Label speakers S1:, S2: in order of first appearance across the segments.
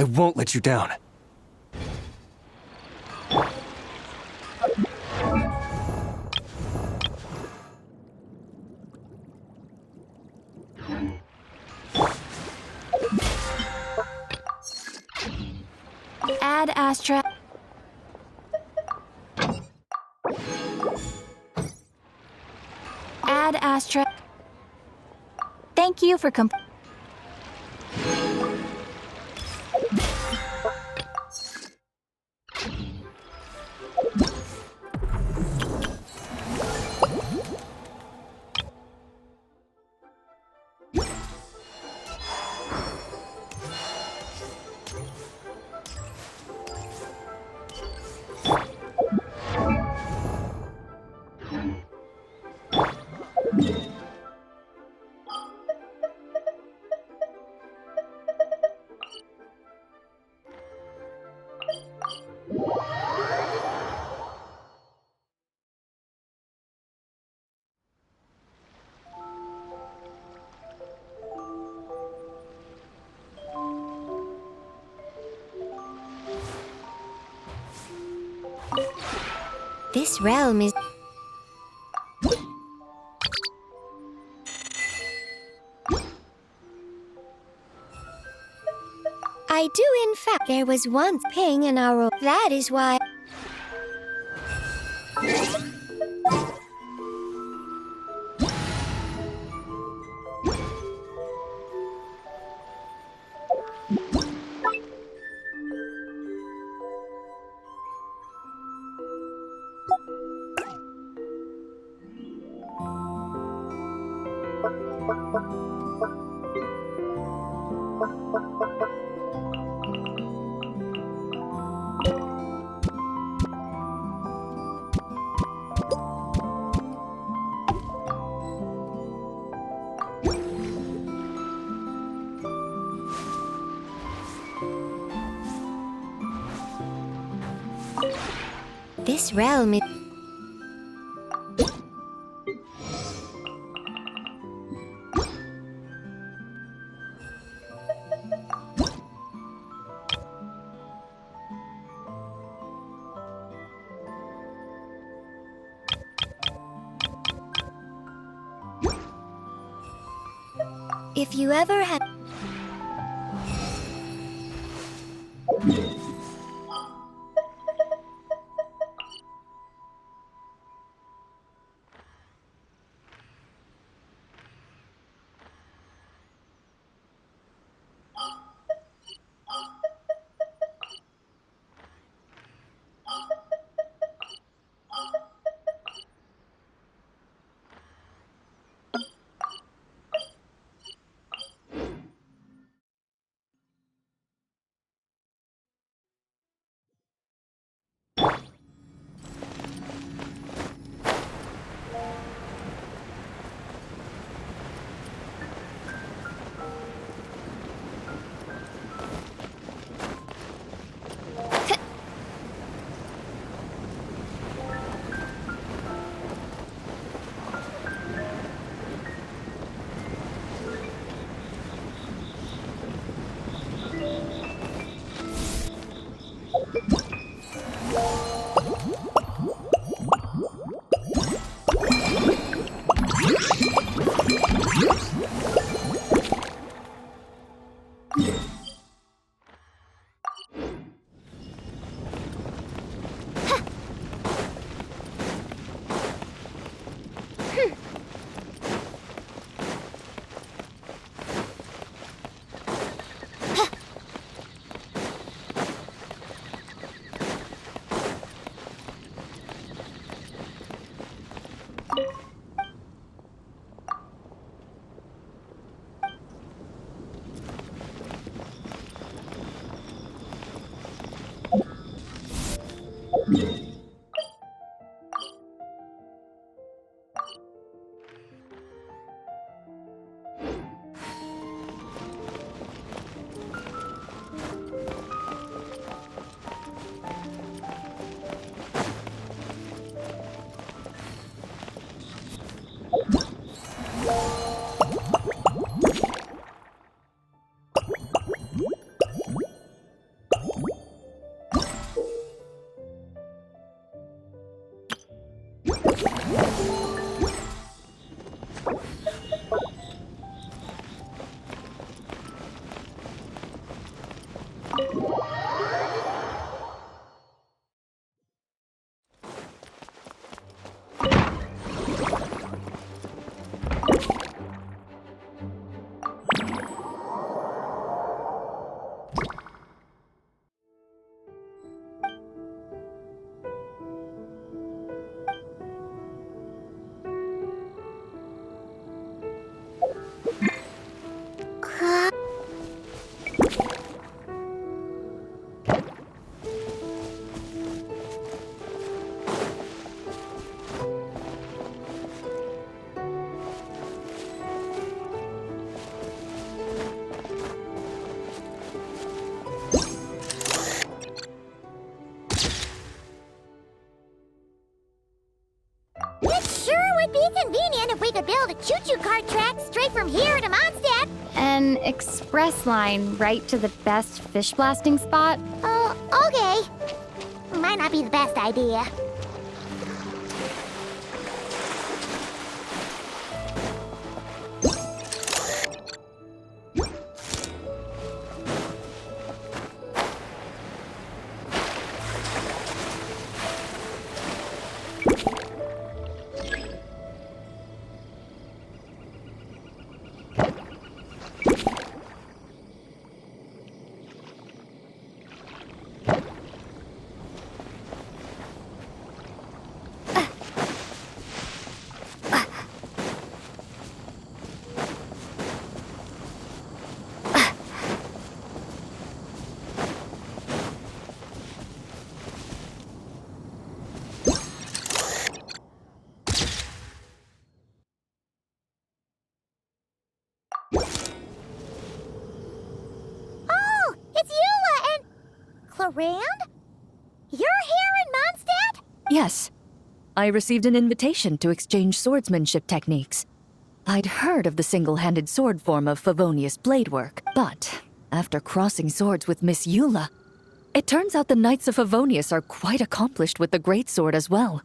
S1: I won't let you down.
S2: Ad Astra. Ad Astra. Thank you for This realm is... I do, in fact. There was once ping in our... That is why... This realm is... If you ever had...
S3: It sure would be convenient if we could build a choo-choo cart track straight from here to Mondstadt.
S4: An express line right to the best fish blasting spot?
S3: Oh, okay. Might not be the best idea. Oh, it's Eula and... Clarand? You're here in Mondstadt?
S5: Yes. I received an invitation to exchange swordsmanship techniques. I'd heard of the single-handed sword form of Favonius blade work, but after crossing swords with Miss Eula, it turns out the Knights of Favonius are quite accomplished with the greatsword as well.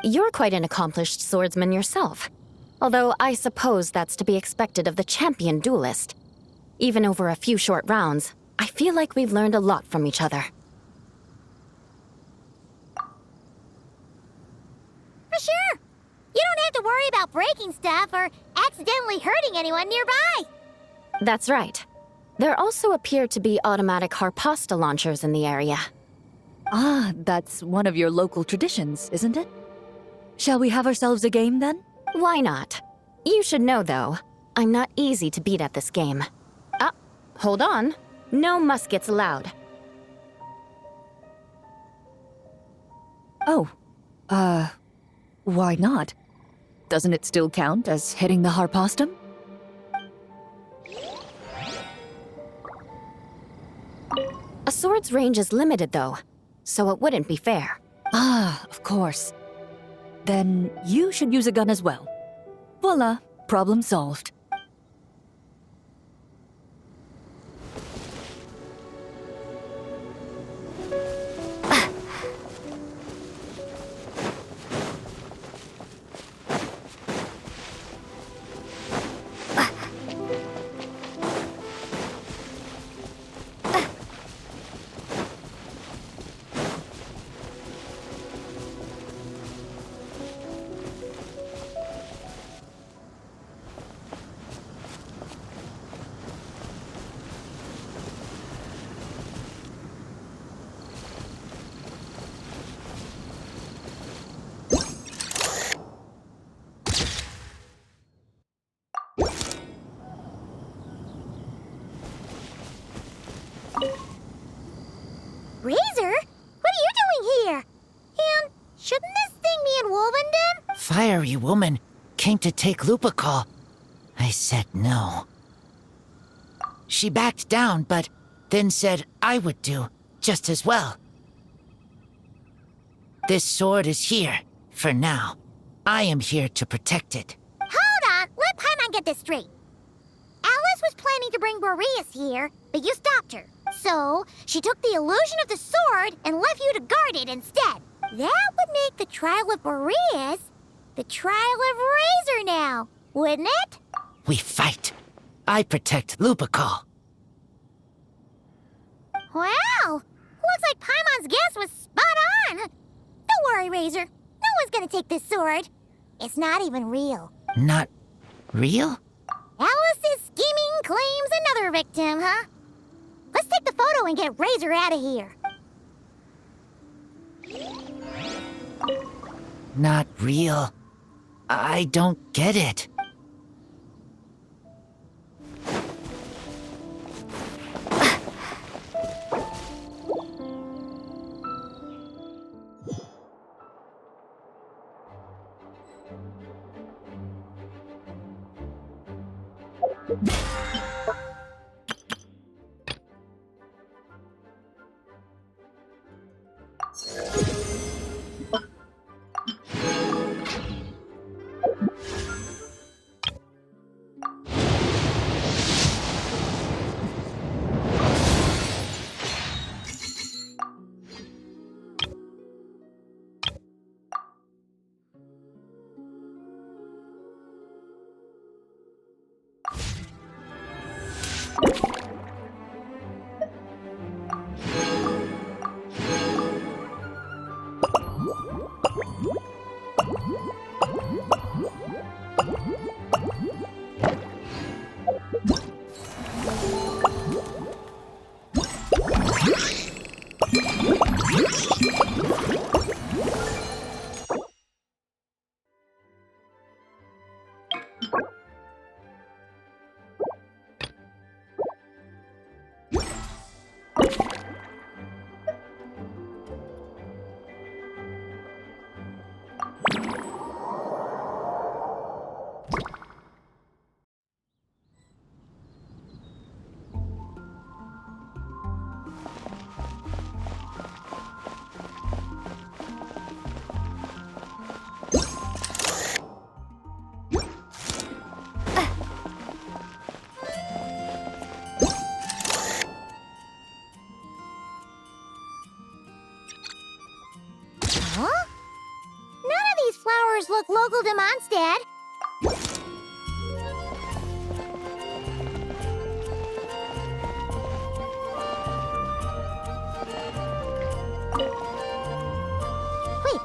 S4: You're quite an accomplished swordsman yourself. Although I suppose that's to be expected of the champion duelist. Even over a few short rounds, I feel like we've learned a lot from each other.
S3: For sure. You don't have to worry about breaking stuff or accidentally hurting anyone nearby.
S4: That's right. There also appear to be automatic harpasta launchers in the area.
S5: Ah, that's one of your local traditions, isn't it? Shall we have ourselves a game then?
S4: Why not? You should know, though, I'm not easy to beat at this game. Ah, hold on. No muskets allowed.
S5: Oh, why not? Doesn't it still count as hitting the harpastum?
S4: A sword's range is limited, though, so it wouldn't be fair.
S5: Ah, of course. Then you should use a gun as well. Voila, problem solved.
S6: fiery woman came to take Lupacol, I said no. She backed down, but then said I would do just as well. This sword is here, for now. I am here to protect it.
S3: Hold on, let Paimon get this straight. Alice was planning to bring Boreas here, but you stopped her. So, she took the illusion of the sword and left you to guard it instead. That would make the trial of Boreas the trial of Razor now, wouldn't it?
S6: We fight. I protect Lupacol.
S3: Wow! Looks like Paimon's guess was spot on. Don't worry, Razor. No one's gonna take this sword. It's not even real.
S6: Not real?
S3: Alice's scheming claims another victim, huh? Let's take the photo and get Razor out of here.
S6: Not real. I don't get it.
S3: Huh? None of these flowers look local to Mondstadt. Wait,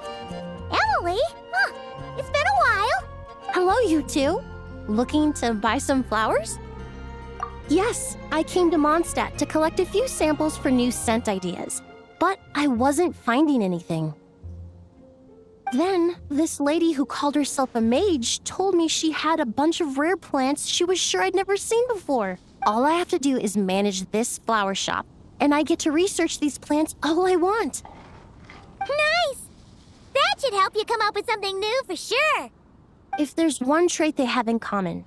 S3: Emily? Huh, it's been a while.
S7: Hello, you two. Looking to buy some flowers? Yes, I came to Mondstadt to collect a few samples for new scent ideas, but I wasn't finding anything. Then, this lady who called herself a mage told me she had a bunch of rare plants she was sure I'd never seen before. All I have to do is manage this flower shop, and I get to research these plants all I want.
S3: Nice! That should help you come up with something new for sure.
S7: If there's one trait they have in common,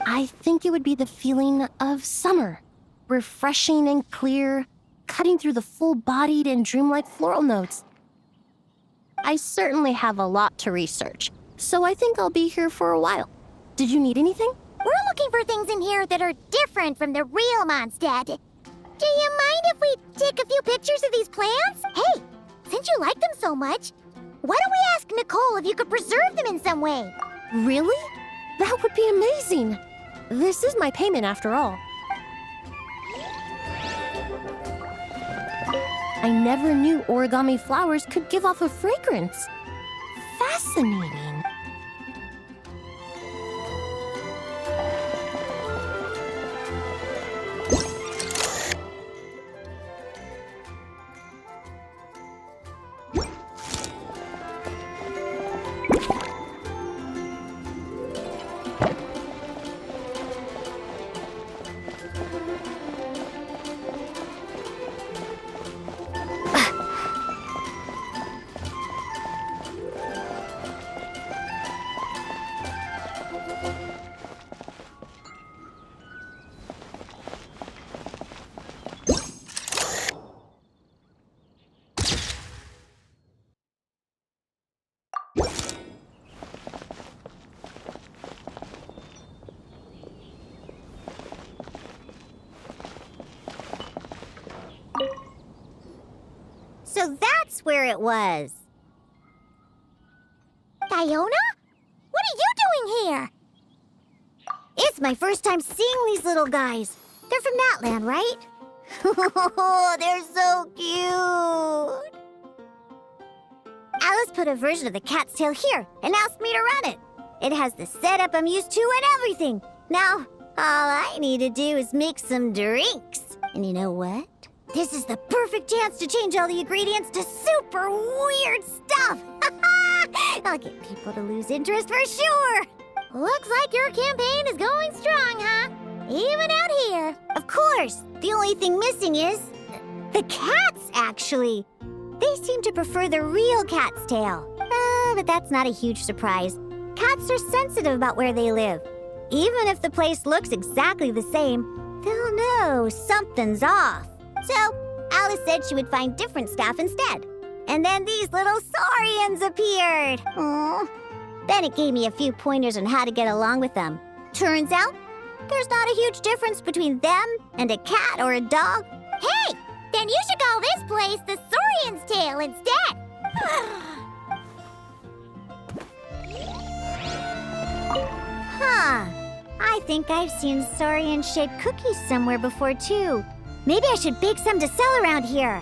S7: I think it would be the feeling of summer. Refreshing and clear, cutting through the full-bodied and dreamlike floral notes. I certainly have a lot to research, so I think I'll be here for a while. Did you need anything?
S3: We're looking for things in here that are different from the real Mondstadt. Do you mind if we take a few pictures of these plants? Hey, since you like them so much, why don't we ask Nicole if you could preserve them in some way?
S7: Really? That would be amazing. This is my payment after all. I never knew origami flowers could give off a fragrance. Fascinating.
S3: So that's where it was. Diona? What are you doing here? It's my first time seeing these little guys. They're from that land, right? They're so cute. Alice put a version of the cat's tail here and asked me to run it. It has the setup I'm used to and everything. Now, all I need to do is make some drinks. And you know what? This is the perfect chance to change all the ingredients to super weird stuff. I'll get people to lose interest for sure. Looks like your campaign is going strong, huh? Even out here. Of course. The only thing missing is the cats, actually. They seem to prefer the real cat's tail. But that's not a huge surprise. Cats are sensitive about where they live. Even if the place looks exactly the same, they'll know something's off. So, Alice said she would find different staff instead. And then these little saurians appeared. Aww. Then it gave me a few pointers on how to get along with them. Turns out, there's not a huge difference between them and a cat or a dog. Hey, then you should call this place the Saurian's Tail instead. Huh. I think I've seen saurian-shaped cookies somewhere before, too. Maybe I should bake some to sell around here.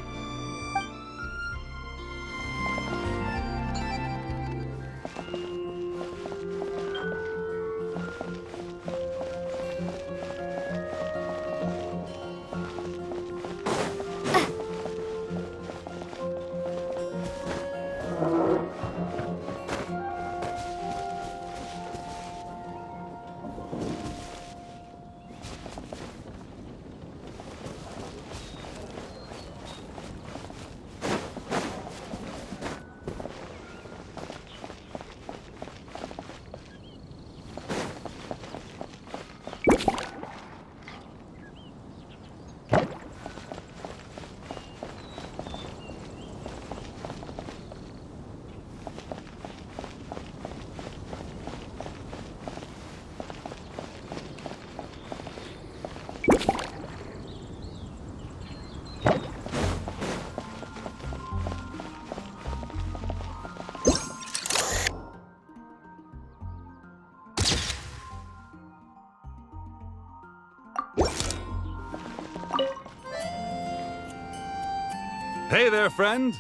S8: Hey there, friend.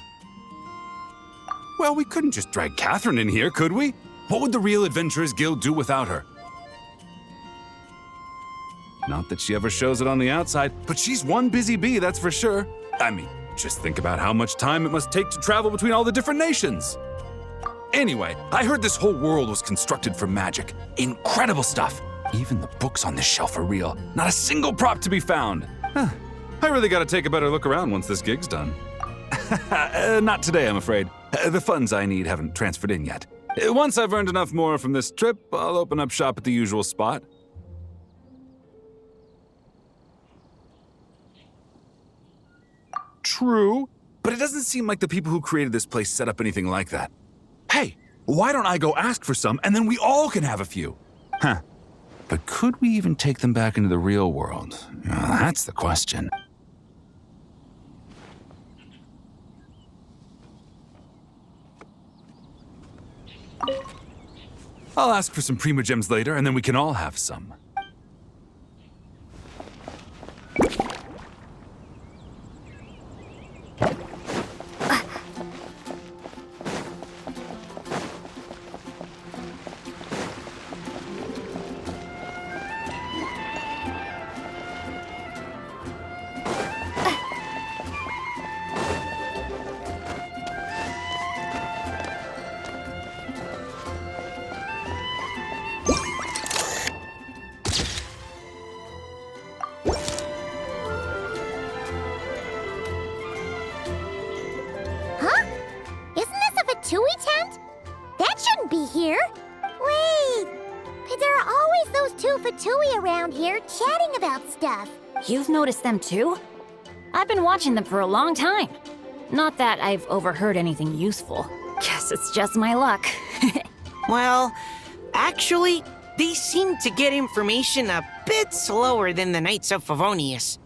S8: Well, we couldn't just drag Catherine in here, could we? What would the Real Adventurers Guild do without her? Not that she ever shows it on the outside, but she's one busy bee, that's for sure. I mean, just think about how much time it must take to travel between all the different nations. Anyway, I heard this whole world was constructed for magic. Incredible stuff. Even the books on this shelf are real. Not a single prop to be found. Huh. I really gotta take a better look around once this gig's done. Not today, I'm afraid. The funds I need haven't transferred in yet. Once I've earned enough more from this trip, I'll open up shop at the usual spot. True, but it doesn't seem like the people who created this place set up anything like that. Hey, why don't I go ask for some, and then we all can have a few? Huh. But could we even take them back into the real world? That's the question. I'll ask for some Primogems later, and then we can all have some.
S3: Fatui tent? That shouldn't be here. Wait, but there are always those two Fatui around here chatting about stuff.
S9: You've noticed them too? I've been watching them for a long time. Not that I've overheard anything useful. Guess it's just my luck.
S10: Well, actually, they seem to get information a bit slower than the Knights of Favonius.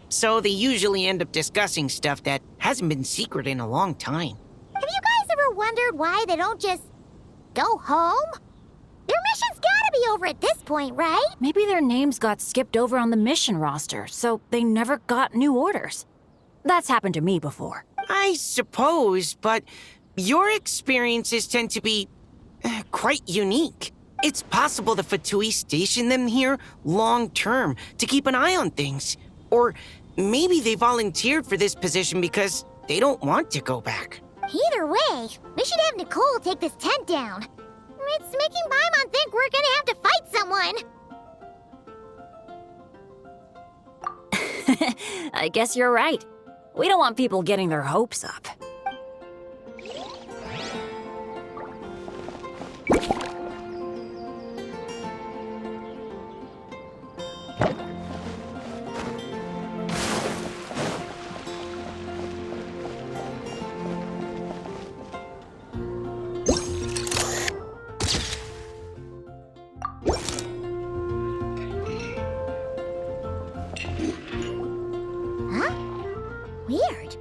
S10: So they usually end up discussing stuff that hasn't been secret in a long time.
S3: Have you guys ever wondered why they don't just go home? Their mission's gotta be over at this point, right?
S9: Maybe their names got skipped over on the mission roster, so they never got new orders. That's happened to me before.
S10: I suppose, but your experiences tend to be quite unique. It's possible the Fatui stationed them here long-term to keep an eye on things. Or maybe they volunteered for this position because they don't want to go back.
S3: Either way, we should have Nicole take this tent down. It's making Paimon think we're gonna have to fight someone.
S9: I guess you're right. We don't want people getting their hopes up.
S3: Weird.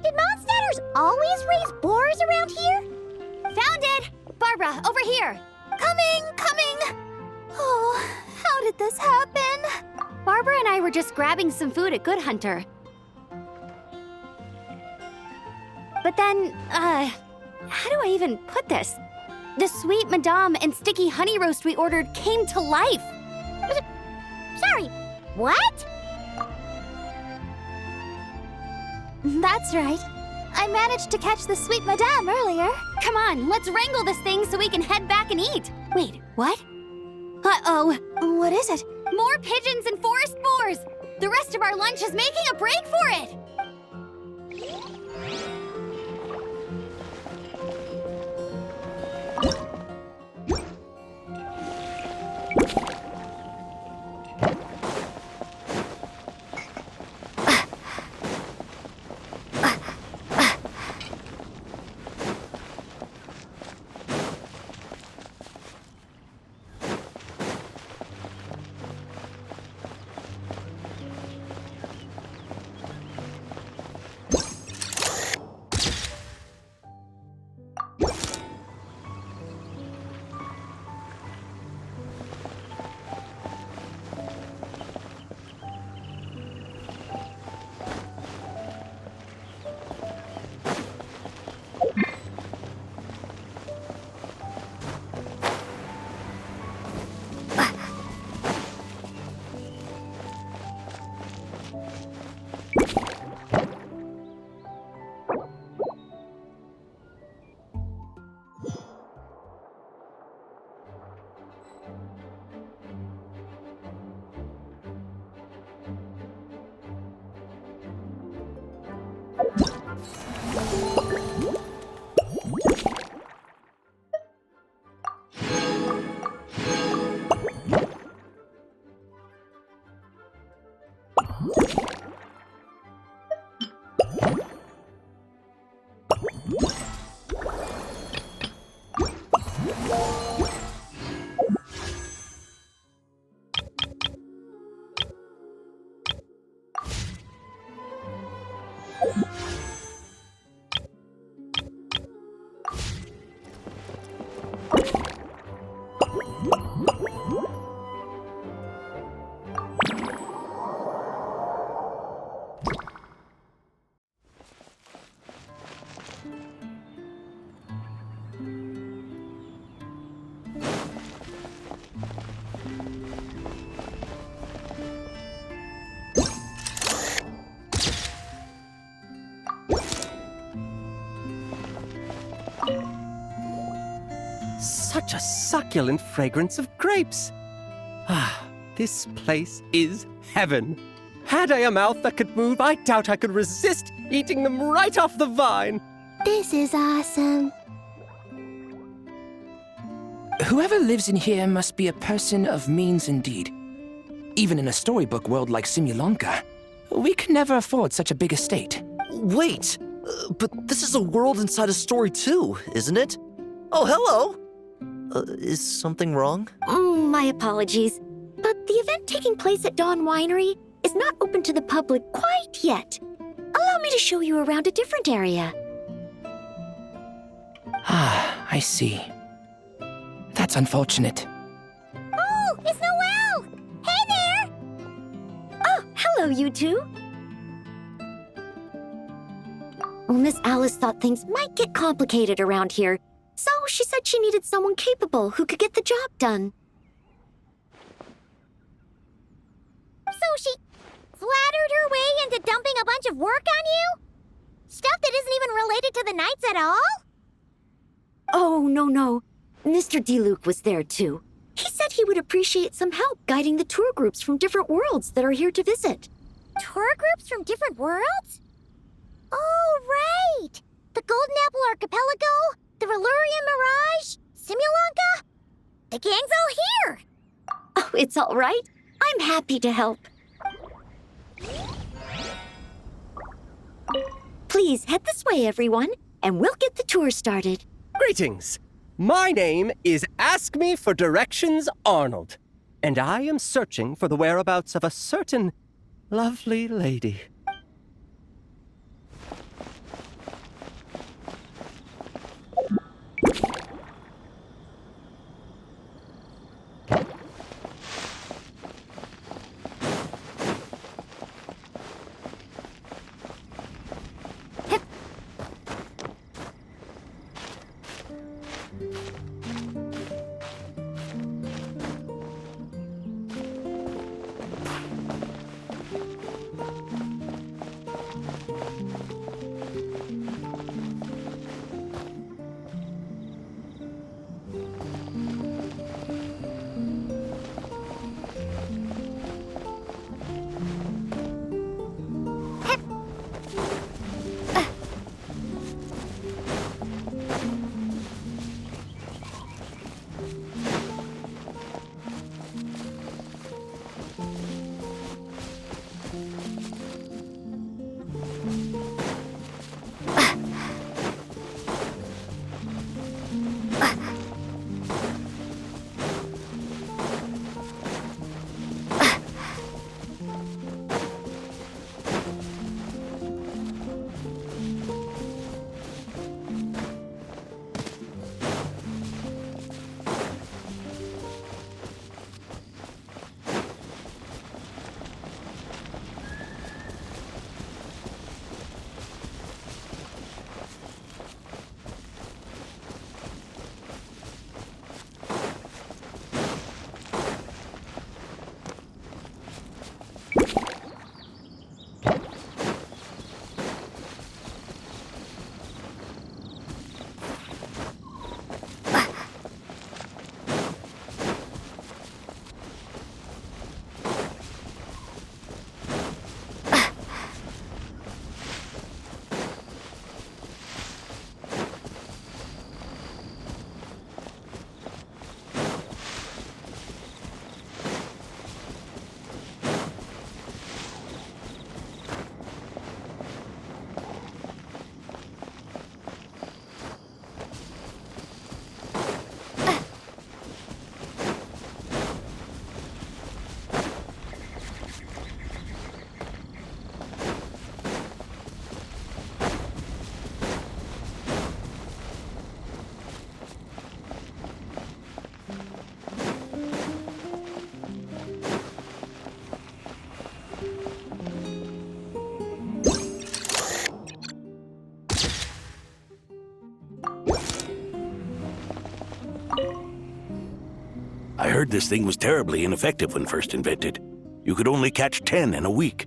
S3: Did monsters always raise boars around here?
S2: Found it! Barbara, over here! Coming! Oh, how did this happen? Barbara and I were just grabbing some food at Good Hunter. But then, how do I even put this? The sweet madame and sticky honey roast we ordered came to life.
S3: Sorry, what?
S2: That's right. I managed to catch the sweet madame earlier. Come on, let's wrangle this thing so we can head back and eat. Wait, what? Uh-oh. What is it? More pigeons and forest boars! The rest of our lunch is making a break for it!
S1: Such a succulent fragrance of grapes. Ah, this place is heaven. Had I a mouth that could move, I doubt I could resist eating them right off the vine.
S7: This is awesome.
S11: Whoever lives in here must be a person of means indeed. Even in a storybook world like Simulanka, we can never afford such a big estate.
S12: Wait, but this is a world inside a story too, isn't it? Oh, hello! Is something wrong?
S2: My apologies. But the event taking place at Dawn Winery is not open to the public quite yet.
S4: Allow me to show you around a different area.
S11: Ah, I see. That's unfortunate.
S3: Oh, it's Noelle! Hey there!
S4: Oh, hello, you two. Well, Miss Alice thought things might get complicated around here, so she said she needed someone capable who could get the job done.
S3: So she flattered her way into dumping a bunch of work on you? Stuff that isn't even related to the Knights at all?
S4: Oh, no. Mr. Diluc was there, too. He said he would appreciate some help guiding the tour groups from different worlds that are here to visit.
S3: Tour groups from different worlds? Oh, right! The Golden Apple Archipelago, the Valurian Mirage, Simulanka? The gang's all here!
S4: Oh, it's all right. I'm happy to help. Please head this way, everyone, and we'll get the tour started.
S1: Greetings. My name is Ask Me for Directions Arnold, and I am searching for the whereabouts of a certain lovely lady.
S13: I heard this thing was terribly ineffective when first invented. You could only catch 10 in a week.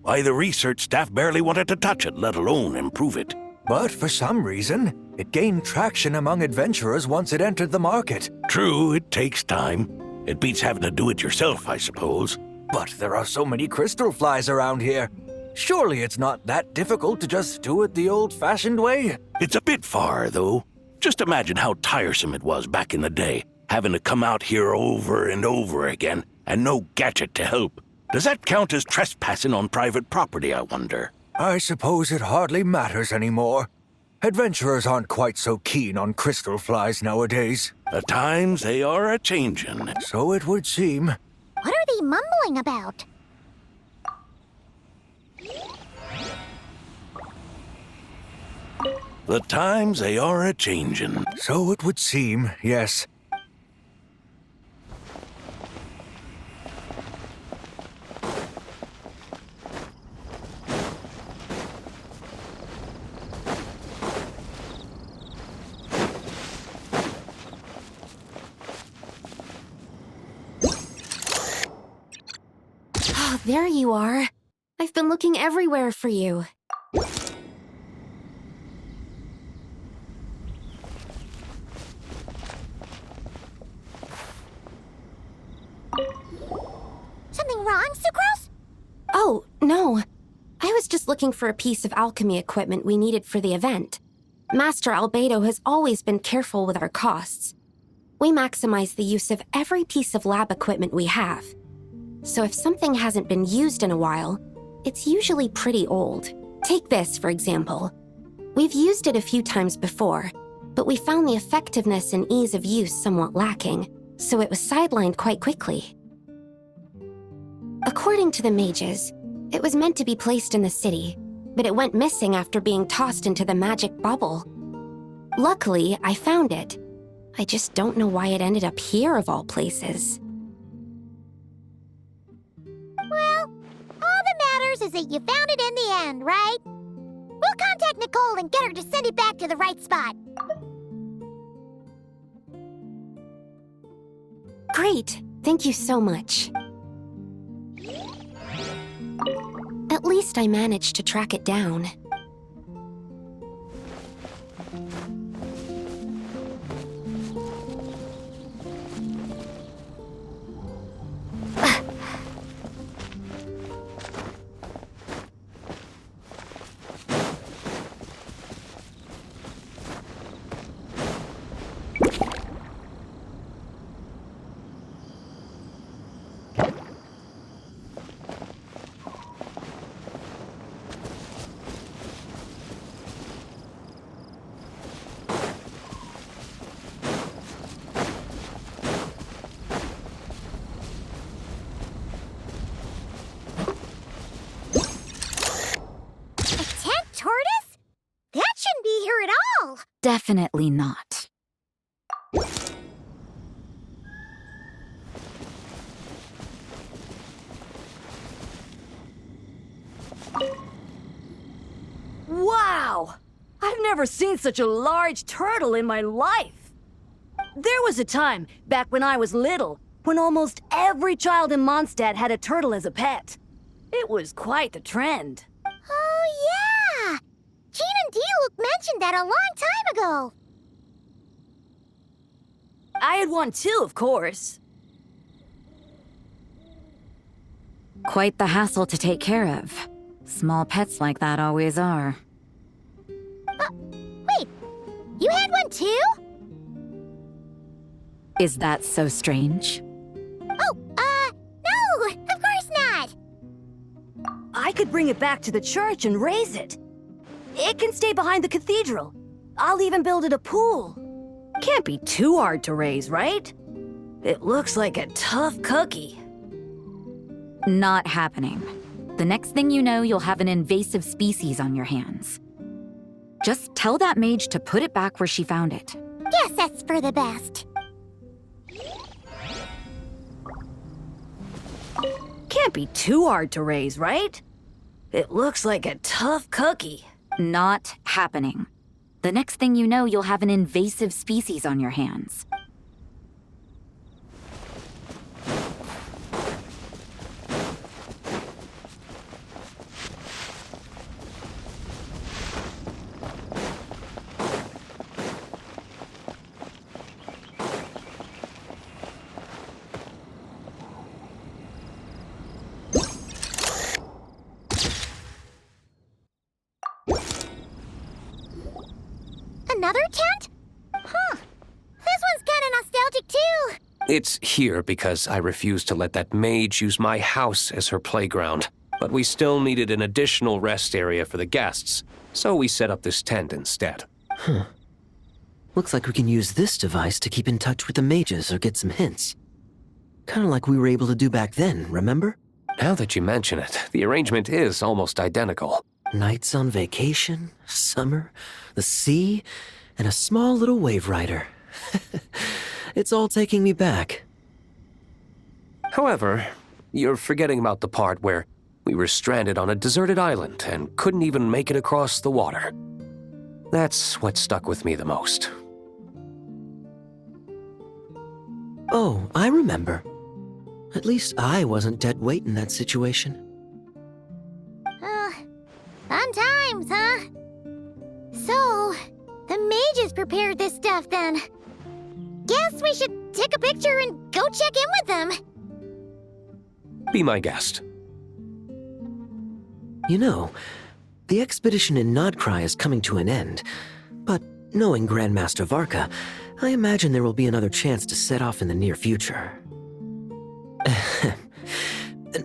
S13: Why, the research staff barely wanted to touch it, let alone improve it.
S14: But for some reason, it gained traction among adventurers once it entered the market.
S13: True, it takes time. It beats having to do it yourself, I suppose.
S14: But there are so many crystal flies around here. Surely it's not that difficult to just do it the old-fashioned way?
S13: It's a bit far, though. Just imagine how tiresome it was back in the day, having to come out here over and over again, and no gadget to help. Does that count as trespassing on private property, I wonder?
S14: I suppose it hardly matters anymore. Adventurers aren't quite so keen on crystal flies nowadays.
S13: At times, they are a-changin'.
S14: So it would seem.
S3: What are they mumbling about?
S13: The times they are a-changin'.
S14: So it would seem, yes.
S4: Oh, there you are. I've been looking everywhere for you.
S3: Something wrong, Sucrose?
S4: Oh, no. I was just looking for a piece of alchemy equipment we needed for the event. Master Albedo has always been careful with our costs. We maximize the use of every piece of lab equipment we have. So if something hasn't been used in a while, it's usually pretty old. Take this, for example. We've used it a few times before, but we found the effectiveness and ease of use somewhat lacking, so it was sidelined quite quickly. According to the mages, it was meant to be placed in the city, but it went missing after being tossed into the magic bubble. Luckily, I found it. I just don't know why it ended up here of all places.
S3: Well, all that matters is that you found it in the end, right? We'll contact Nicole and get her to send it back to the right spot.
S4: Great! Thank you so much. At least I managed to track it down.
S9: Definitely not.
S5: Wow! I've never seen such a large turtle in my life. There was a time, back when I was little, when almost every child in Mondstadt had a turtle as a pet. It was quite the trend.
S3: Oh, yeah! Jean and Diluc mentioned that a long time ago.
S5: I had one too, of course.
S9: Quite the hassle to take care of. Small pets like that always are.
S3: Wait, you had one too?
S9: Is that so strange?
S3: Oh, no, of course not.
S5: I could bring it back to the church and raise it. It can stay behind the cathedral. I'll even build it a pool. Can't be too hard to raise, right? It looks like a tough cookie.
S9: Not happening. The next thing you know, you'll have an invasive species on your hands. Just tell that mage to put it back where she found it.
S3: Guess that's for the best.
S5: Can't be too hard to raise, right? It looks like a tough cookie.
S9: Not happening. The next thing you know, you'll have an invasive species on your hands.
S3: Another tent? Huh. This one's kinda nostalgic too.
S1: It's here because I refused to let that mage use my house as her playground. But we still needed an additional rest area for the guests, so we set up this tent instead.
S12: Huh. Looks like we can use this device to keep in touch with the mages or get some hints. Kinda like we were able to do back then, remember?
S1: Now that you mention it, the arrangement is almost identical.
S15: Nights on vacation, summer, the sea, and a small little wave rider. It's all taking me back.
S16: However, you're forgetting about the part where we were stranded on a deserted island and couldn't even make it across the water. That's what stuck with me the most.
S15: Oh, I remember. At least I wasn't dead weight in that situation.
S3: Fun times, huh? So, the mages prepared this stuff then. Guess we should take a picture and go check in with them.
S16: Be my guest.
S15: You know, the expedition in Nodcry is coming to an end, but knowing Grandmaster Varka, I imagine there will be another chance to set off in the near future.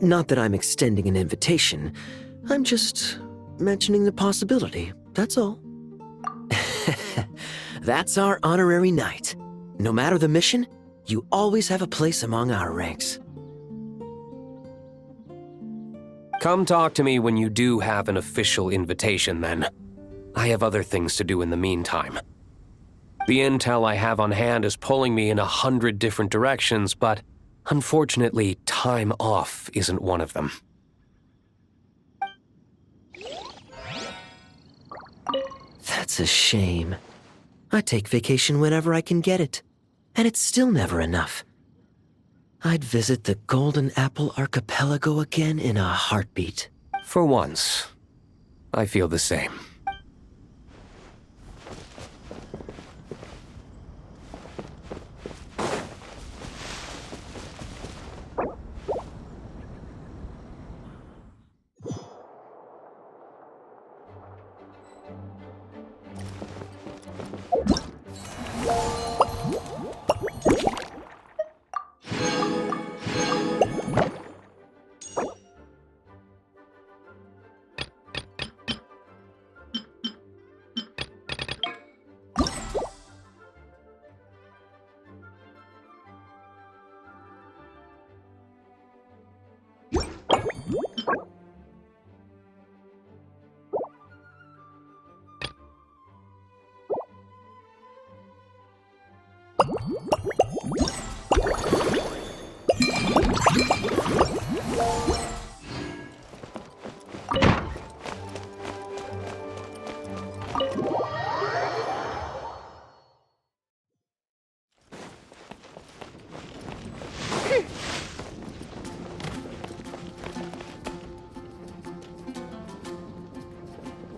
S15: Not that I'm extending an invitation, I'm just mentioning the possibility, that's all. That's our honorary knight. No matter the mission, you always have a place among our ranks.
S16: Come talk to me when you do have an official invitation, then. I have other things to do in the meantime. The intel I have on hand is pulling me in 100 different directions, but unfortunately, time off isn't one of them.
S15: That's a shame. I take vacation whenever I can get it, and it's still never enough. I'd visit the Golden Apple Archipelago again in a heartbeat.
S16: For once, I feel the same.